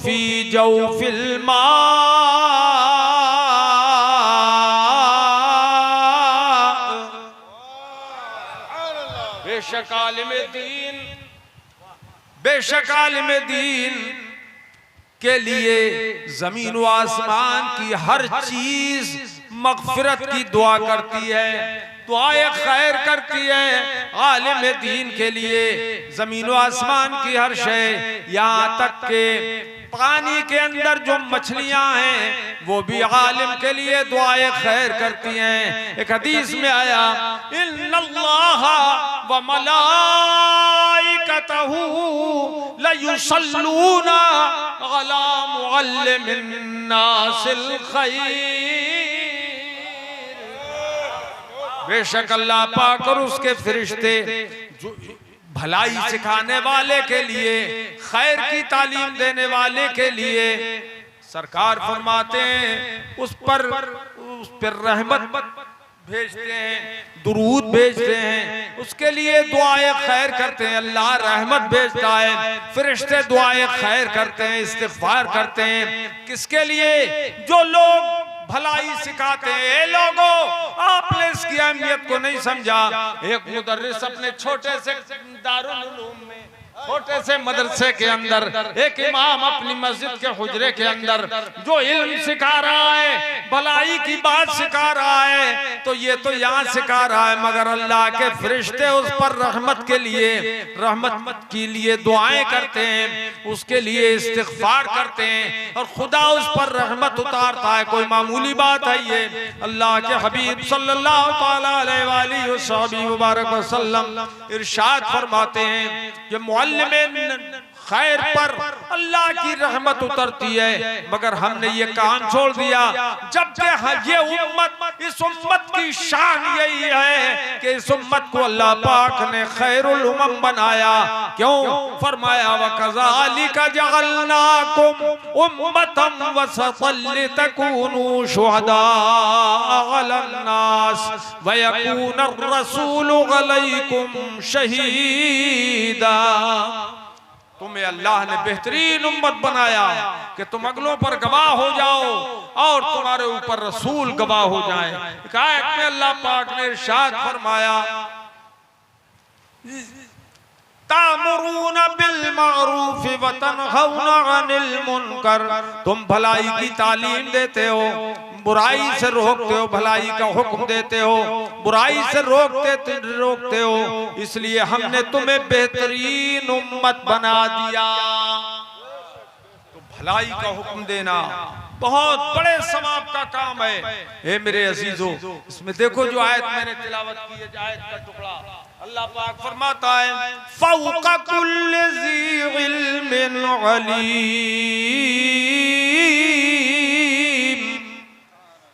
फी जौफिल मा। बेशक आलिम दीन के लिए जमीन व आसमान की हर चीज मगफिरत की दुआ करती है, दुआए खैर करती है। आलिम दीन के लिए जमीन व आसमान की हर शय, यहाँ तक के पानी के अंदर जो मछलियां हैं वो भी आलिम के लिए दुआए खैर करती हैं। एक हदीस में आया, इन्नल्लाह व मलाइकतहू लयुसल्लूना अला मुअल्लिमिन नासिल खैर। बेशक अल्लाह पाक और उसके फरिश्ते जो भलाई सिखाने वाले के लिए, खैर की तालीम देने वाले के लिए, सरकार फरमाते हैं उस पर रहमत भेजते हैं, दुरूद भेजते हैं, उसके लिए दुआए खैर करते हैं। अल्लाह रहमत भेजता है, फरिश्ते दुआए खैर करते हैं, इस्तिग़फ़ार करते हैं। किसके लिए? जो लोग भलाई सिखाते हैं। ए लोगों, आपने इसकी अहमियत को नहीं समझा। एक मुदर्रिस अपने छोटे से दारुल उलूम में, छोटे से मदरसे के अंदर, एक इमाम अपनी मस्जिद के हुजरे के अंदर जो इल्म सिखा रहा है, भलाई की बात सिखा रहा है, तो ये तो यहाँ सिखा रहा है, मगर अल्लाह के फरिश्ते उस पर रहमत के लिए दुआएं करते हैं, उसके लिए इस्तिग़फ़ार करते हैं और खुदा उस पर रहमत उतारता है। कोई मामूली बात है ये? अल्लाह के हबीब सल्लल्लाहु अलैहि वसल्लम इरशाद फरमाते हैं कि खैर पर अल्लाह की रहमत उतरती है, मगर हमने ये काम छोड़ दिया। जबकि ये उम्मत, इस उम्मत की शान यही है कि इस उम्मत को अल्लाह पाक ने खैरुल उम्म बनाया। क्यों? फरमाया वकज़ालिका जअलनाकुम उम्मतन वसतन लितकूनू शुहदा अलन नास व यकूना रसूलु अलैकुम शहीदा। तुम्हें अल्लाह ने बेहतरीन उम्मत बनाया कि तुम अगलों पर गवाह हो जाओ और तुम्हारे ऊपर रसूल गवाह हो जाए। एक आयत में अल्लाह पाक ने इरशाद फरमाया, तामुरूना बिल मारूफ व तनहौना अनिल मुनकर। तुम भलाई की तालीम देते हो, बुराई से रोकते हो, भलाई का हुक्म देते हो, बुराई से रोकते हो, इसलिए हमने तुम्हें बेहतरीन उम्मत बना दिया। तो भलाई का हुक्म देना बहुत बड़े सवाब का काम है। हे मेरे अजीजों, इसमें देखो जो आयत मैंने तिलावत की है, आयत का टुकड़ा, अल्लाह पाक फरमाता है फौका कुल्लि ज़ी इल्मिन अलीम।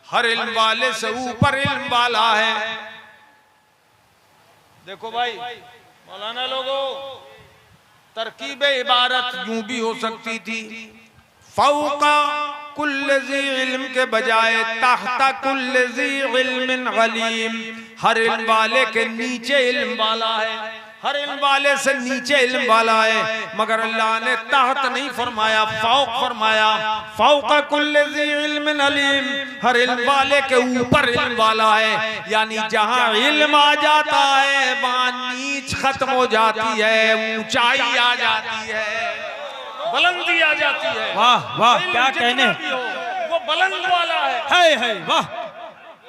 हर इल्म वाले से ऊपर इल्म वाला है। देखो भाई मौलाना लोगों, तरकीब इबारत यूं भी हो सकती थी, फौका कुल्ल ज़ी इल्म के बजाय तहता कुल्ल ज़ी इल्मिन अलीम। हर इल्म वाले के नीचे इल्म वाला है, हर इल्म वाले से नीचे इल्म वाला है, मगर अल्लाह ने तहत नहीं फरमाया, फौक फरमाया। फौका कुल्ल ज़ी इल्मिन अलीम, हर इल्म वाले के ऊपर इल्म वाला है। यानी जहाँ इल्म आ जाता है वहाँ नीच खत्म हो जाती है, ऊंचाई आ जाती है, बुलंदी आ जाती है। वाह वाह, क्या कहने, वो बुलंद वाला है। वाह।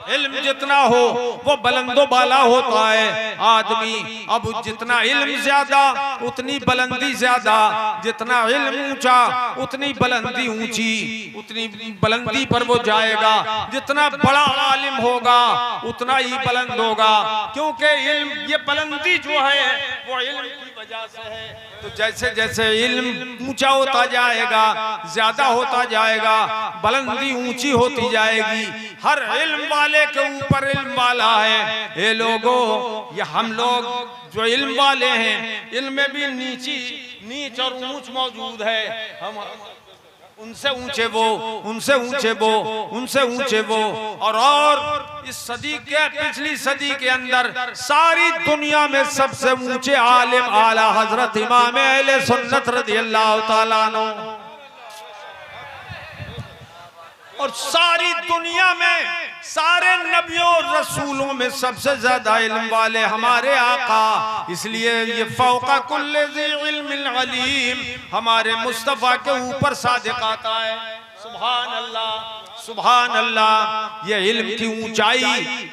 इल्म जितना हो वो बुलंदो बाला होता है। आदमी अब जितना इल्म ज्यादा उतनी बुलंदी ज्यादा, जितना इल्म ऊंचा उतनी बुलंदी ऊंची, उतनी बुलंदी पर वो जाएगा। जितना बड़ा आलिम होगा उतना ही बुलंद होगा, क्योंकि इल्म, ये बुलंदी जो है वो इल्म की वजह से है। तो जैसे जैसे इल्म ऊंचा होता जाएगा, ज्यादा होता जाएगा, बुलंदी ऊंची होती जाएगी। हर इल्म वाले के ऊपर इल्म वाला है। ये लोगों, ये हम लोग जो इल्म वाले हैं, इल्म में भी नीच और ऊंच मौजूद है। हम उनसे ऊंचे वो, उनसे ऊंचे वो, उनसे ऊंचे वो। और इस सदी के, पिछली सदी के अंदर सारी दुनिया में सबसे ऊंचे आलिम आला हजरत इमाम अहले सुन्नत रज़ियल्लाहु ताला अन्हु, और सारी दुनिया में सारे नबियों और रसूलों में सबसे ज्यादा इल्म वाले हमारे आका। इसलिए ये फौका कुल्ले ज़ी इल्मिन अलीम, हमारे मुस्तफा के ऊपर सादिक आता है सुभान अल्लाह, सुभान अल्लाह। ये इल्म की ऊंचाई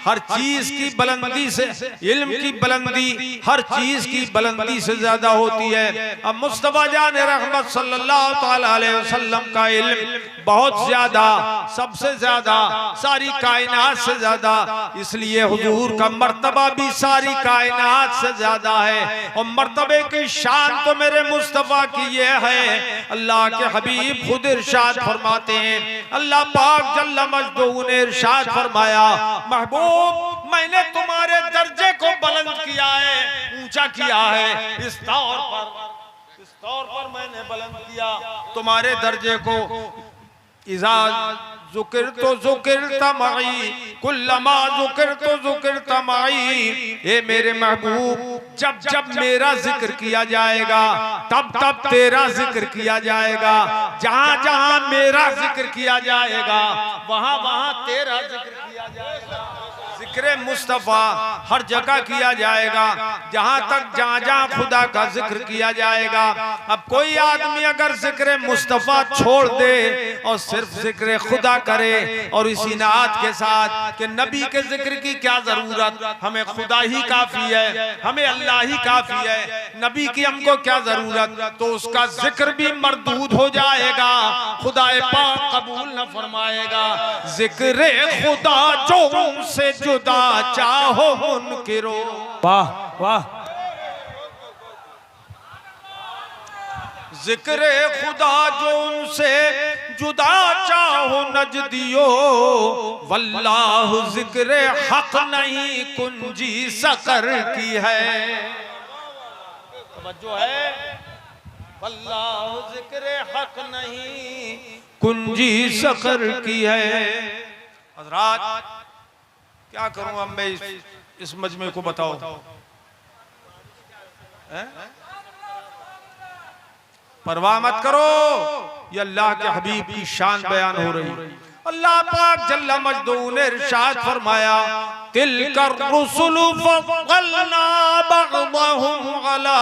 हर चीज की बुलंदी से, इल्म की बुलंदी हर चीज की बुलंदी से ज्यादा होती है। अब मुस्तफा जान रहमत सल्लल्लाहु ताला अलैहि वसल्लम का इल्म बहुत ज्यादा, सबसे ज्यादा, सारी कायनात से ज्यादा, इसलिए हुजूर का मर्तबा भी सारी कायनात से ज्यादा है। और मर्तबे की शान तो मेरे मुस्तफा की ये है, अल्लाह के हबीब खुद इरशाद फरमाते हैं, अल्लाह पाक जल्ल मजदूहू ने इरशाद फरमाया, महबूब मैंने तुम्हारे दर्जे को बुलंद किया है, ऊंचा किया है, इस तौर पर मैंने बुलंद किया तुम्हारे दर्जे को। इज़ा ज़ुकिरतु ज़ुकिरता मई, कुल्लमा ज़ुकिरतु ज़ुकिरता मई। ए मेरे महबूब, जब जब मेरा जिक्र किया जाएगा तब तब तेरा जिक्र किया जाएगा, जहां जहां मेरा जिक्र किया जाएगा वहां वहां तेरा जिक्र किया जाएगा। जिक्र मुस्तफा हर जगह किया जाएगा, जहां जहां खुदा का जिक्र किया जाएगा। अब कोई आदमी अगर जिक्र मुस्तफा छोड़ दे और सिर्फ जिक्र खुदा करे और इसी नात के साथ कि नबी के जिक्र की क्या जरूरत, हमें खुदा ही काफी है, हमें अल्लाह ही काफी है, नबी की हमको क्या जरूरत, तो उसका जिक्र भी मरदूद हो जाएगा, खुदा पाक कबूल न फरमाएगा। जिक्र खुदा जो उनसे जुदा चाहो मुनकिरो। वाह वाह। जिक्र खुदा जो उनसे जुदा चाहो नजदियो, वल्लाह जिक्र हक नहीं कुंजी सकर की है। तवज्जो है, वल्लाह जिक्र हक नहीं कुंजी सकर की है। हज़रात क्या करूं अब मैं इस मजमे को, बताओ परवाह मत करो, ये अल्लाह के हबीब की शान बयान हो रही। अल्लाह पाक जल्ल मजदूहू ने इरशाद फरमाया, तिलकर रुसुल फज़्ज़लना बअदहुम अला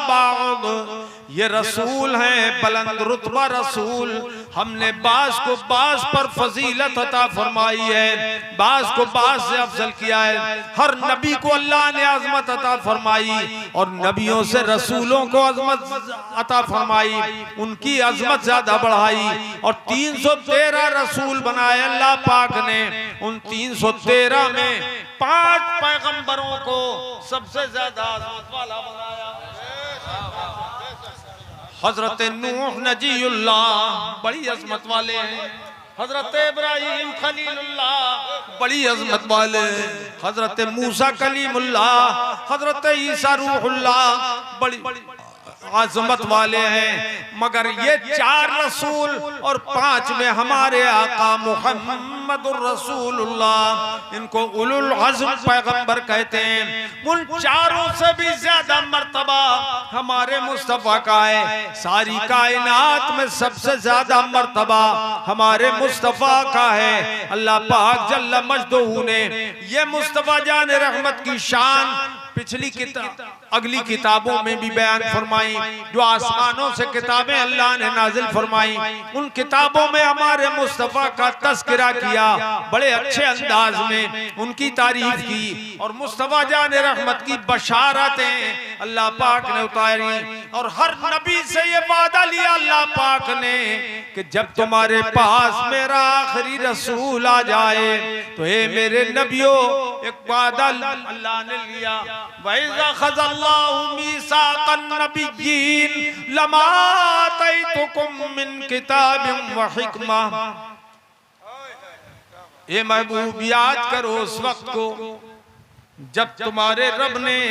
बअद। ये रसूल हैं बुलंद रुतबा रसूल, हमने बास को बास पर फजीलत अता फरमाई है, बास को बास से अफजल किया है। हर नबी को अल्लाह ने अजमत अता फरमाई और नबियों से रसूलों को अजमत अता फरमाई, उनकी अजमत ज्यादा बढ़ाई और 313 रसूल बनाए अल्लाह पाक ने। उन 313 में 5 पैगंबरों को सबसे ज्यादा अजमत वाला बनाया। हजरत नूह नजीउल्लाह बड़ी अजमत वाले हैं, हजरत इब्राहिम खलीलुल्लाह बड़ी अजमत वाले, हजरत मूसा कलीमुल्लाह, हजरत ईसा रूहुल्लाह बड़ी अजमत वाले हैं। मगर ये 4 रसूल और 5 में हमारे आका मुहम्मदुर रसूलुल्लाह, इनको उलुल अज़्म पैगंबर कहते हैं। उन 4 से भी ज्यादा मर्तबा हमारे मुस्तफा का है। सारी कायनात में सबसे ज्यादा मर्तबा हमारे मुस्तफा का है। अल्लाह पाक जल्ल मजदूहू ने ये मुस्तफा जान रहमत की शान पिछली अगली किताबों में भी बयान फरमाई, जो आसमानों से किताबें अल्लाह ने नाजिल फरमाई, उन किताबों में हमारे मुस्तफा का तज़किरा किया, बड़े अच्छे अंदाज में उनकी तारीफ की और मुस्तफा जान रहमत की बशारतें अल्लाह पाक ने उतारी। और हर नबी से ये वादा लिया अल्लाह पाक ने कि जब तुम्हारे पास मेरा आखिरी रसूल आ जाए तो हे मेरे नबियों, एक वादा अल्लाह ने लिया, वइज़ा ख़ज़ल्लाहु मीसाक़न नबिय्यीन लमा आतैतुकुम मिन किताबिन व हिकमा। ए महबूब, याद करो उस वक्त को जब तुम्हारे रब ने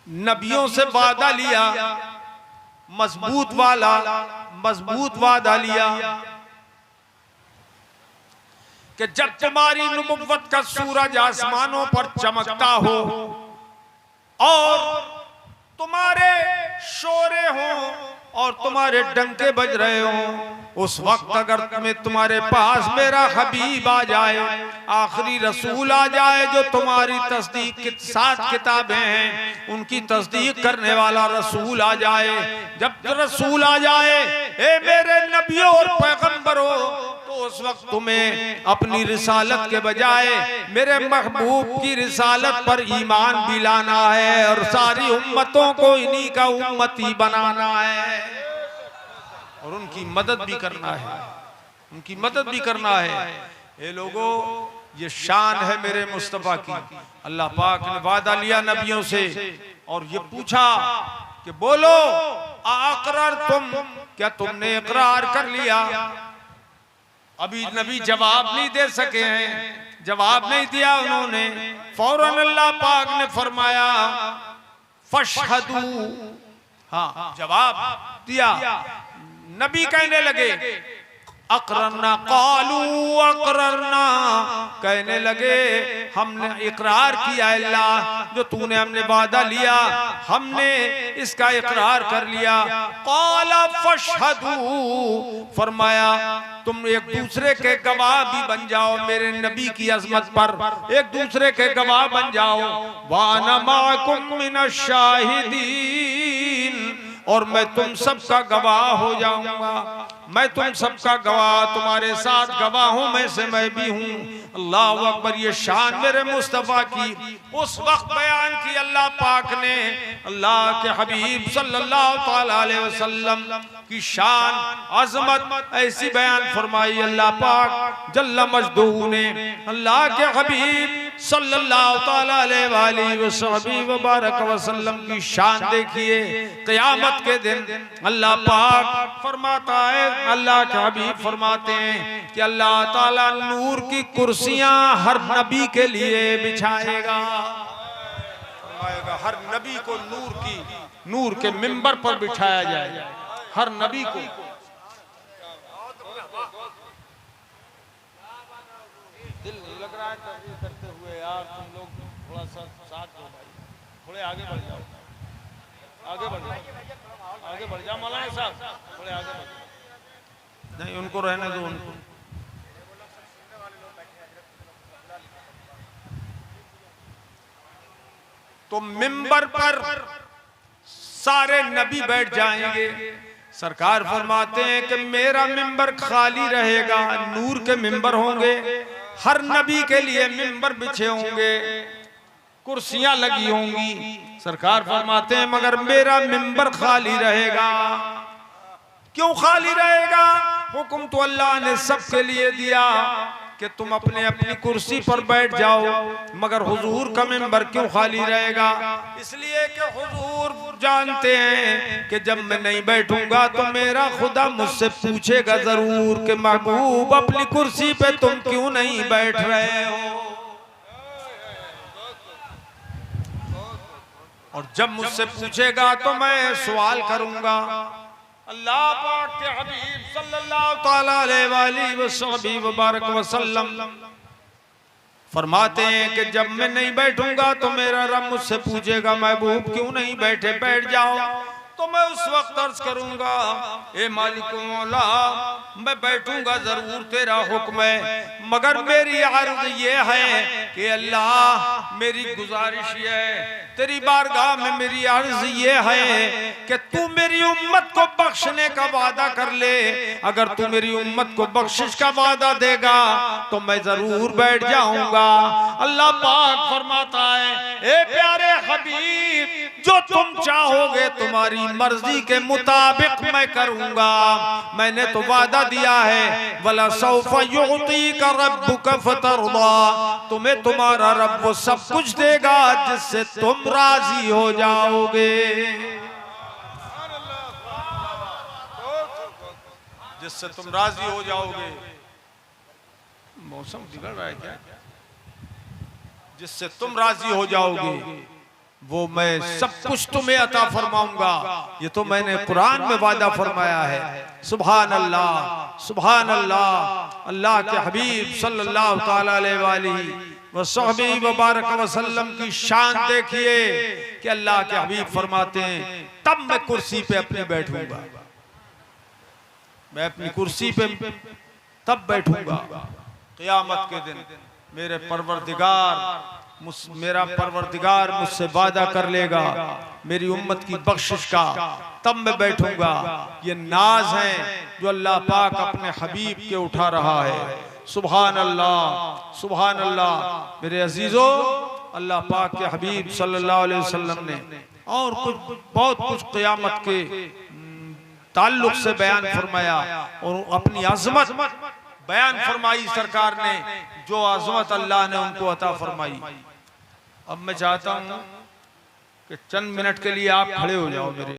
नबियों से वादा लिया, मजबूत वादा लिया कि जब तुम्हारी नबुव्वत का सूरज आसमानों पर चमकता हो और तुम्हारे शोरे हो और तुम्हारे डंके बज रहे हो, उस वक्त अगर तुम्हारे पास मेरा हबीब आ जाए, आखिरी रसूल आ जाए जो तुम्हारी तस्दीक 7 किताबें हैं उनकी तस्दीक करने वाला रसूल आ जाए, जब रसूल आ जाए, ए मेरे नबी नबियों और पैगंबरों, तो उस वक्त तुम्हें अपनी रिसालत के बजाय मेरे महबूब की रिसालत पर ईमान भी लाना है और सारी उम्मतों को इन्हीं का उम्मती बनाना है और उनकी मदद भी करना है, उनकी मदद भी करना है। ये लोगों, ये शान है मेरे मुस्तफा की। अल्लाह पाक ने वादा लिया नबियों से और ये पूछा कि बोलो आकरार तुम, क्या तुमने इकरार कर लिया? अभी नबी जवाब नहीं दे सके हैं, जवाब नहीं दिया उन्होंने। फौरन अल्लाह पाक ने फरमाया फशहदू, हाँ जवाब दिया। नबी कहने लगे अकररना, कालू अकररना, कहने लगे हमने इकरार किया अल्लाह, जो तूने हमने वादा लिया हमने इसका इकरार कर लिया। काला फशहदू, फरमाया तुम एक दूसरे के गवाह भी बन जाओ मेरे नबी की अजमत पर, एक दूसरे के गवाह बन जाओ। वाना माकुम मिनश शाहिदीन, और मैं तुम सबका गवाह हो जाऊंगा, मैं तुम सबका गवाह, तुम्हारे साथ गवाहों में से मैं भी हूँ। अल्लाह अकबर। ये शान मेरे मुस्तफ़ा की उस वक्त बयान की अल्लाह पाक ने। अल्लाह के हबीब सल्लल्लाहु ताला अलैहि वसल्लम की शान अजमत ऐसी बयान फरमाई अल्लाह पाक जल्ल मजदूह ने। अल्लाह के हबीब सल्लल्लाहु ताला अलैहि वसल्लम की शान देखिए। क़यामत के दिन अल्लाह पाक फरमाता है, अल्लाह के हबीब फरमाते हैं कि अल्लाह ताला नूर की कुर्सियां हर नबी के लिए बिछाएगा। हर नबी को नूर के मिंबर पर बिठाया जाएगा, हर नबी को। दिल नहीं लग रहा है तकरीर करते हुए यार, तुम लोग थोड़ा सा साथ दो भाई, थोड़े आगे बढ़ जाओ, आगे बढ़ जाओ, आगे बढ़ जाओ मौलाना साहब, थोड़े आगे बढ़ जाओ। नहीं उनको रहने दो, उनको। तो मिंबर पर सारे नबी बैठ जाएंगे। सरकार फरमाते हैं कि मेरा मिंबर खाली रहेगा, नूर के मिंबर होंगे, हर नबी के लिए मिंबर बिछे होंगे, कुर्सियां लगी होंगी। सरकार फरमाते हैं मगर मेरा मिंबर खाली रहेगा। क्यों खाली रहेगा? हुक्म तो अल्लाह ने सबके लिए दिया कि तुम अपने अपनी कुर्सी पर बैठ जाओ, मगर हुजूर का मिंबर क्यों खाली रहेगा? इसलिए कि हुजूर जानते हैं कि जब मैं नहीं बैठूंगा तो मेरा खुदा मुझसे पूछेगा जरूर कि महबूब अपनी कुर्सी पे तुम क्यों नहीं बैठ रहे हो। और जब मुझसे पूछेगा तो मैं सवाल करूंगा। अल्लाह पाक के हबीब सल्लल्लाहु ताला अलैहि वसल्लम फरमाते हैं कि जब मैं नहीं बैठूंगा तो मेरा रब मुझसे पूछेगा महबूब क्यों नहीं बैठे, बैठ जाओ। तो मैं उस वक्त अर्ज करूंगा ए मालिक मौला मैं बैठूंगा जरूर, तेरा हुक्म है, मगर मेरी अर्ज ये है कि अल्लाह मेरी गुजारिश ये है, तेरी बारगाह में मेरी अर्ज ये है कि तू मेरी उम्मत को बख्शने का वादा कर ले। अगर तू मेरी उम्मत को बख्शिश का वादा देगा तो मैं जरूर बैठ जाऊंगा। अल्लाह पाक फरमाता है ए प्यारे हबीब जो तुम चाहोगे तुम्हारी मर्जी के मुताबिक मैं करूंगा। मैंने तो वादा दिया है वला सौफा युतीका रब्बुका फतरदा, तुम्हें तुम्हारा रब वो सब कुछ देगा जिससे तुम राजी हो जाओगे, जिससे तुम राजी हो जाओगे। मौसम बिगड़ रहा है क्या? जिससे तुम राजी हो जाओगे वो मैं सब कुछ तुम्हें अता फरमाऊंगा। ये तो मैंने कुरान में वादा फरमाया है। सुभान अल्लाह, सुभान अल्लाह। अल्लाह के हबीब सल्लल्लाहु ताला अलैहि वसल्लम की शान देखिए कि अल्लाह के हबीब फरमाते हैं तब मैं कुर्सी पे अपनी बैठूंगा, मैं अपनी कुर्सी पे तब बैठूंगा क़यामत के दिन। मेरे परवरदिगार मेरा परवरदिगार मुझसे वादा कर लेगा मेरी उम्मत की बख्शिश का, तब मैं बैठूंगा। ये नाज है जो अल्लाह पाक अपने हबीब के उठा रहा है। सुभान अल्लाह, सुभान अल्लाह। मेरे अजीजों, अल्लाह पाक के हबीब सल्लल्लाहु अलैहि वसल्लम ने और कुछ बहुत कुछ क़यामत के ताल्लुक से बयान फरमाया और अपनी अजमत बयान फरमाई सरकार ने, जो अजमत अल्लाह ने उनको अता फरमाई। अब मैं चाहता हूं कि चंद मिनट के लिए आप खड़े हो जाओ मेरे